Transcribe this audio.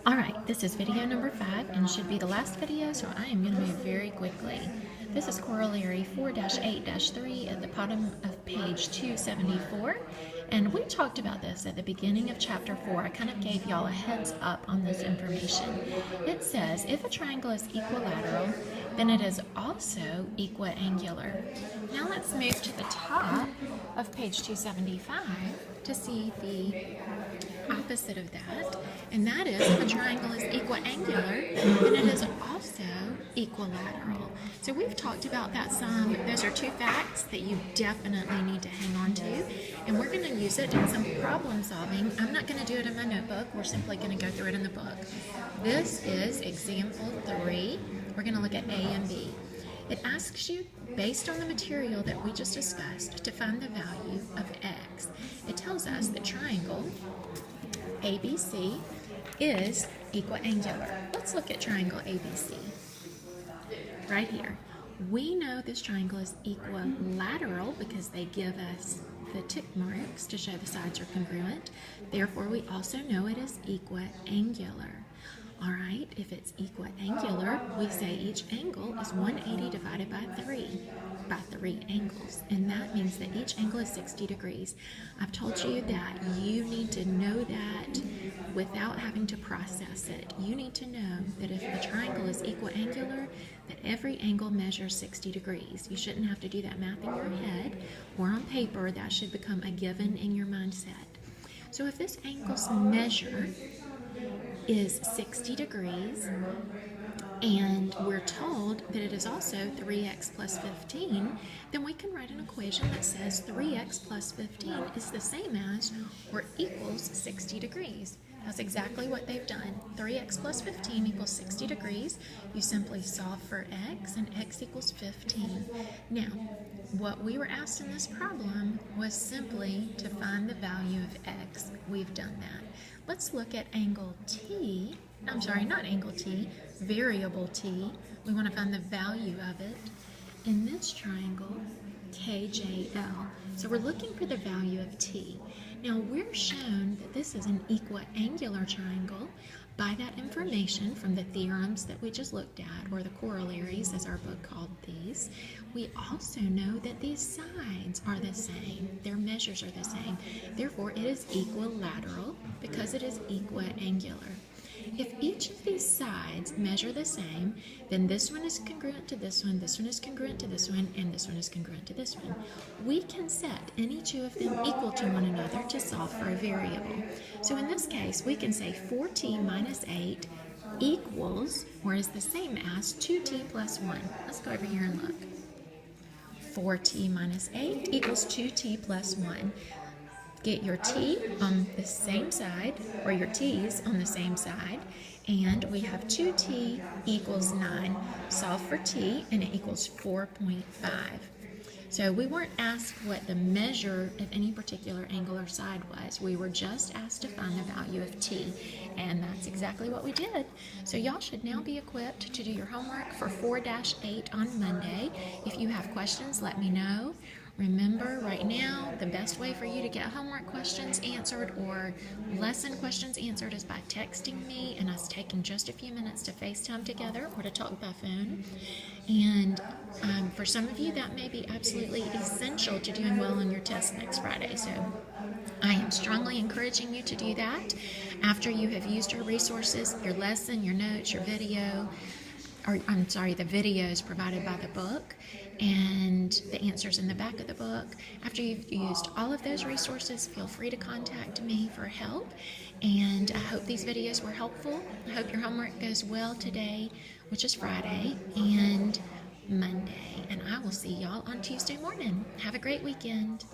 Alright, this is video number 5 and should be the last video, so I am going to move very quickly. This is corollary 4-8-3 at the bottom of page 274, and we talked about this at the beginning of chapter 4. I kind of gave y'all a heads up on this information. It says if a triangle is equilateral, then it is also equiangular. Now let's move to the top of page 275 to see the opposite of that, and that is if a triangle is equiangular, then it is also equilateral. So we've talked about that some. Those are two facts that you definitely need to hang on to, and we're going to use it in some problem solving. I'm not going to do it in my notebook. We're simply going to go through it in the book. This is example 3. We're going to look at A and B. It asks you, based on the material that we just discussed, to find the value of x. It tells us that triangle ABC is equiangular. Let's look at triangle ABC. Right here. We know this triangle is equilateral because they give us the tick marks to show the sides are congruent. Therefore, we also know it is equiangular. Alright, if it's equiangular, we say each angle is 180 divided by 3 angles. And that means that each angle is 60 degrees. I've told you that you need to know that without having to process it. You need to know that if the triangle is equiangular, that every angle measures 60 degrees. You shouldn't have to do that math in your head or on paper. That should become a given in your mindset. So if this angle's measure is 60 degrees, and we're told that it is also 3x plus 15, then we can write an equation that says 3x plus 15 is the same as or equals 60 degrees. That's exactly what they've done. 3x plus 15 equals 60 degrees. You simply solve for x, and x equals 15. Now, what we were asked in this problem was simply to find the value of x. We've done that. Let's look at angle T. I'm sorry, not angle T, variable T. We want to find the value of it in this triangle, KJL. So we're looking for the value of T. Now we're shown that this is an equiangular triangle by that information from the theorems that we just looked at, or the corollaries as our book called these. We also know that these sides are the same. Their measures are the same. Therefore, it is equilateral because it is equiangular. If each of these sides measure the same, then this one is congruent to this one is congruent to this one, and this one is congruent to this one. We can set any two of them equal to one another to solve for a variable. So in this case, we can say 4t minus 8 equals, or is the same as, 2t plus 1. Let's go over here and look. 4t minus 8 equals 2t plus 1. Get your t on the same side, or your t's on the same side, and we have 2t equals 9. Solve for t, and it equals 4.5. So we weren't asked what the measure of any particular angle or side was. We were just asked to find the value of t, and that's exactly what we did. So y'all should now be equipped to do your homework for 4-8 on Monday. If you have questions, let me know. Remember, right now, the best way for you to get homework questions answered or lesson questions answered is by texting me and us taking just a few minutes to FaceTime together or to talk by phone. And for some of you, that may be absolutely essential to doing well on your test next Friday. So I am strongly encouraging you to do that after you have used your resources, your lesson, your notes, your video, or I'm sorry, the videos provided by the book, and the answers in the back of the book. After you've used all of those resources, feel free to contact me for help, and I hope these videos were helpful. I hope your homework goes well today, which is Friday, and Monday, and I will see y'all on Tuesday morning. Have a great weekend.